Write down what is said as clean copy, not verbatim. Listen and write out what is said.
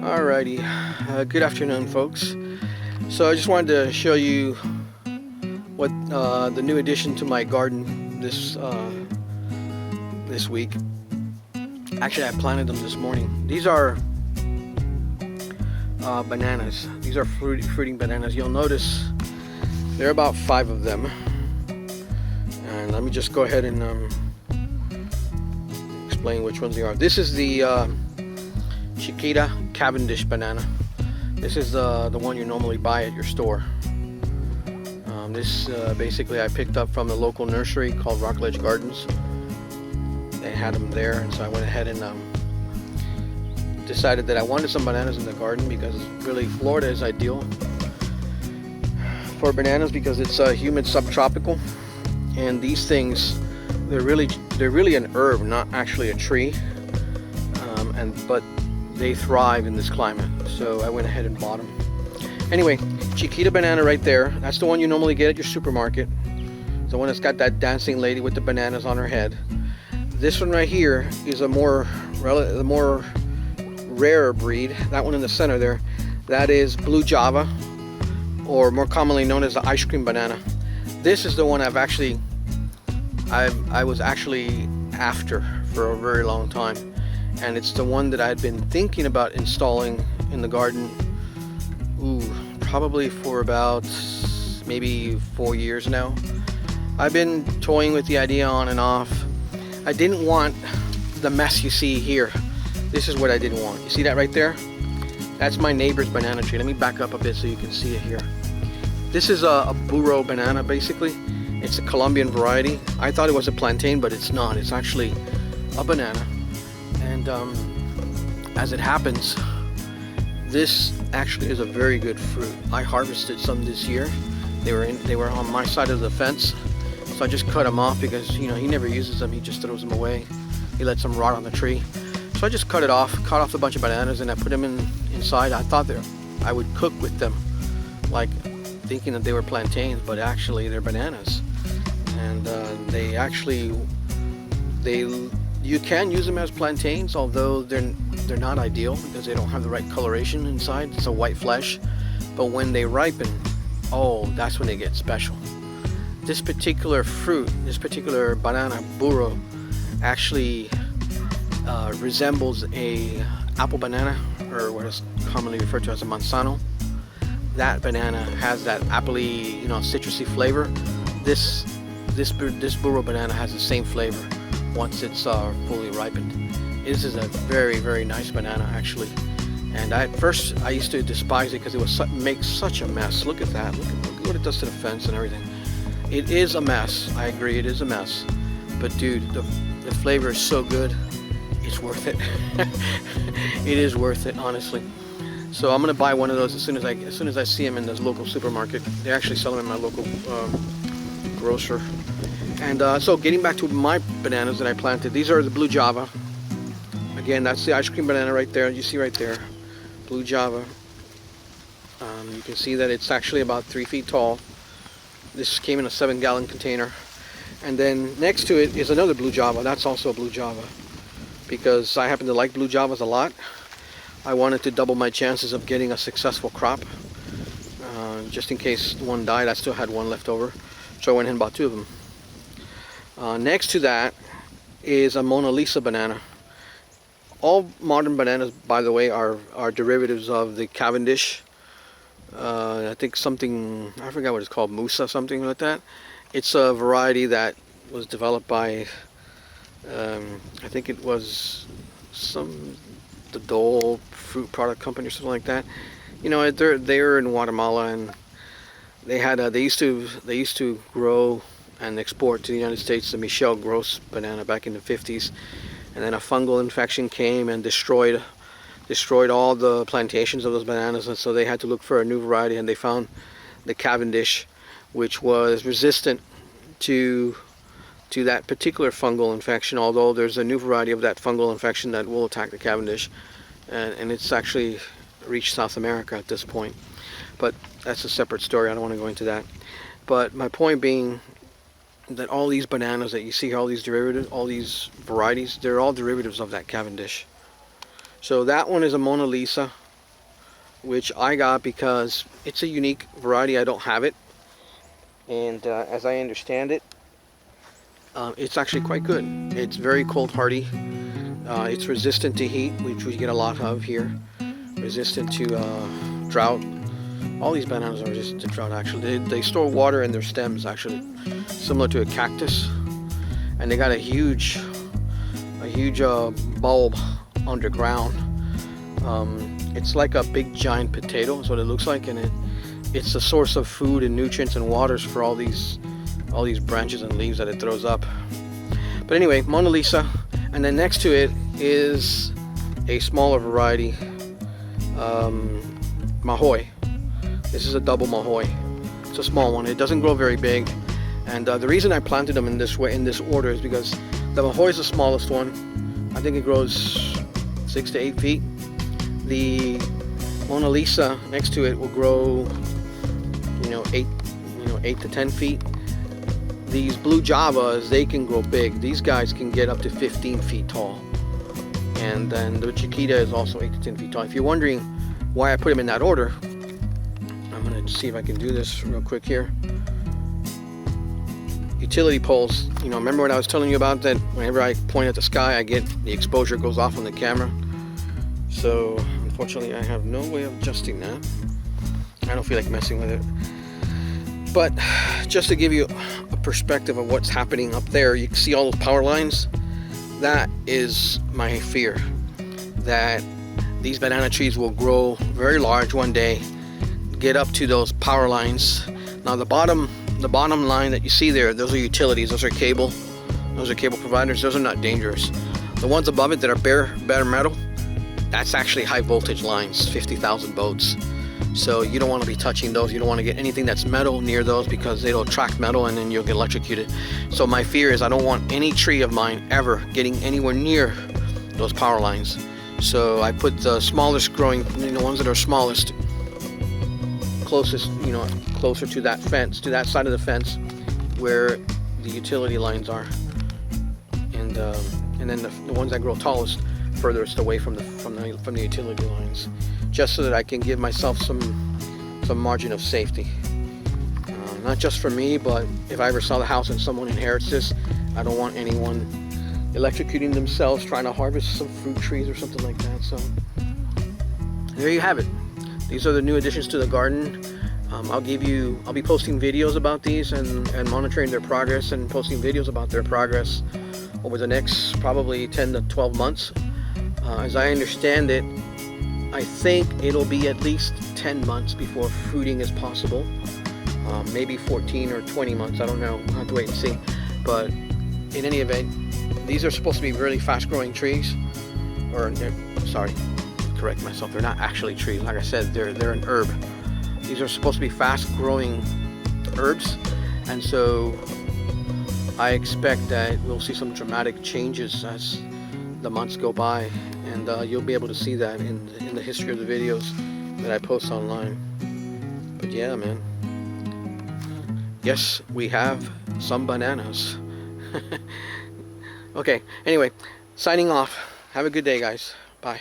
Alrighty, good afternoon, folks. So I just wanted to show you what the new addition to my garden this week. Actually, I planted them this morning. These are bananas. These are fruiting bananas. You'll notice there are about 5 of them. And let me just go ahead and explain which ones they are. This is the Chiquita Cavendish banana. This is the one you normally buy at your store. This basically I picked up from the local nursery called Rockledge Gardens. They had them there, and so I went ahead and decided that I wanted some bananas in the garden because really Florida is ideal for bananas because it's humid subtropical, and these things they're really an herb, not actually a tree, but they thrive in this climate. So I went ahead and bought them. Anyway, Chiquita banana right there. That's the one you normally get at your supermarket. The one that's got that dancing lady with the bananas on her head. This one right here is a more rare breed. That one in the center there, that is Blue Java, or more commonly known as the ice cream banana. This is the one I was actually after for a very long time, and it's the one that I had been thinking about installing in the garden. Probably for about maybe 4 years now. I've been toying with the idea on and off. I didn't want the mess you see here. This is what I didn't want. You see that right there? That's my neighbor's banana tree. Let me back up a bit so you can see it here. This is a burro banana, basically. It's a Colombian variety. I thought it was a plantain, but it's not. It's actually a banana. And as it happens, this actually is a very good fruit. I harvested some this year. They were on my side of the fence, so I just cut them off because he never uses them. He just throws them away. He lets them rot on the tree. So I just cut off a bunch of bananas, and I put them inside. I thought I would cook with them, like thinking that they were plantains, but actually they're bananas. And you can use them as plantains, although they're not ideal because they don't have the right coloration inside. It's a white flesh. But when they ripen, that's when they get special. This particular fruit, this particular banana burro, actually resembles a apple banana, or what is commonly referred to as a manzano. That banana has that appley, citrusy flavor. This burro banana has the same flavor once it's fully ripened. This is a very, very nice banana, actually. And at first I used to despise it because it would make such a mess. Look at that. Look at what it does to the fence and everything. It is a mess. I agree, it is a mess. But dude, the flavor is so good. It's worth it. It is worth it, honestly. So I'm gonna buy one of those as soon as I see them in this local supermarket. They actually sell them in my local grocer. And so getting back to my bananas that I planted, these are the Blue Java. Again, that's the ice cream banana right there. You see right there, Blue Java. You can see that it's actually about 3 feet tall. This came in a 7-gallon container. And then next to it is another Blue Java. That's also a Blue Java. Because I happen to like Blue Javas a lot. I wanted to double my chances of getting a successful crop. Just in case one died, I still had one left over. So I went ahead and bought 2 of them. Next to that is a Mona Lisa banana. All modern bananas, by the way, are derivatives of the Cavendish. I think something, I forgot what it's called, Musa, something like that. It's a variety that was developed by, I think it was the Dole Fruit Product Company or something like that. They're in Guatemala, and they used to grow and export to the United States the Michel Gross banana back in the 50s, and then a fungal infection came and destroyed all the plantations of those bananas, and so they had to look for a new variety, and they found the Cavendish, which was resistant to that particular fungal infection, although there's a new variety of that fungal infection that will attack the Cavendish, and it's actually reached South America at this point. But that's a separate story. I don't want to go into that. But my point being that all these bananas that you see, all these derivatives, all these varieties, they're all derivatives of that Cavendish. So that one is a Mona Lisa. which I got because it's a unique variety. I don't have it, and as I understand it, it's actually quite good. It's very cold hardy. It's resistant to heat, which we get a lot of here. Resistant to drought. All these bananas are resistant to drought, actually. They store water in their stems, actually, similar to a cactus. And they got a huge bulb underground. It's like a big giant potato, is what it looks like, and it's a source of food and nutrients and waters for all these branches and leaves that it throws up. But anyway, Mona Lisa, and then next to it is a smaller variety, Mahoi. This is a double Mahoi. It's a small one. It doesn't grow very big, and the reason I planted them in this way, in this order, is because the Mahoi is the smallest one. I think it grows 6 to 8 feet. The Mona Lisa next to it will grow, 8 to 10 feet. These blue Javas, they can grow big. These guys can get up to 15 feet tall. And then the Chiquita is also 8 to 10 feet tall. If you're wondering why I put them in that order, I'm gonna see if I can do this real quick here. Utility poles, remember what I was telling you about, that whenever I point at the sky, the exposure goes off on the camera. So unfortunately I have no way of adjusting that. I don't feel like messing with it. But just to give you a perspective of what's happening up there, you can see all those power lines. That is my fear, that these banana trees will grow very large one day, get up to those power lines. Now the bottom line that you see there, those are utilities, those are cable providers. Those are not dangerous. The ones above it that are bare metal, that's actually high voltage lines, 50,000 volts. So you don't want to be touching those. You don't want to get anything that's metal near those, because it'll attract metal and then you'll get electrocuted. So my fear is I don't want any tree of mine ever getting anywhere near those power lines. So I put the smallest growing, the ones that are smallest, closest, closer to that fence, to that side of the fence where the utility lines are, and then the ones that grow tallest furthest away from the utility lines, just so that I can give myself some margin of safety. Not just for me, but if I ever sell the house and someone inherits this, I don't want anyone electrocuting themselves trying to harvest some fruit trees or something like that. So there you have it. These are the new additions to the garden. I'll be posting videos about these and monitoring their progress, and posting videos about their progress over the next probably 10 to 12 months. As I understand it, I think it'll be at least 10 months before fruiting is possible. Maybe 14 or 20 months, I don't know. I'll have to wait and see. But in any event, these are supposed to be really fast growing trees. Sorry, correct myself, they're not actually trees. Like I said, they're an herb. These are supposed to be fast growing herbs, and so I expect that we'll see some dramatic changes as the months go by, and you'll be able to see that in the history of the videos that I post online. But yeah, man, yes, we have some bananas. Okay, anyway, signing off. Have a good day, guys. Bye.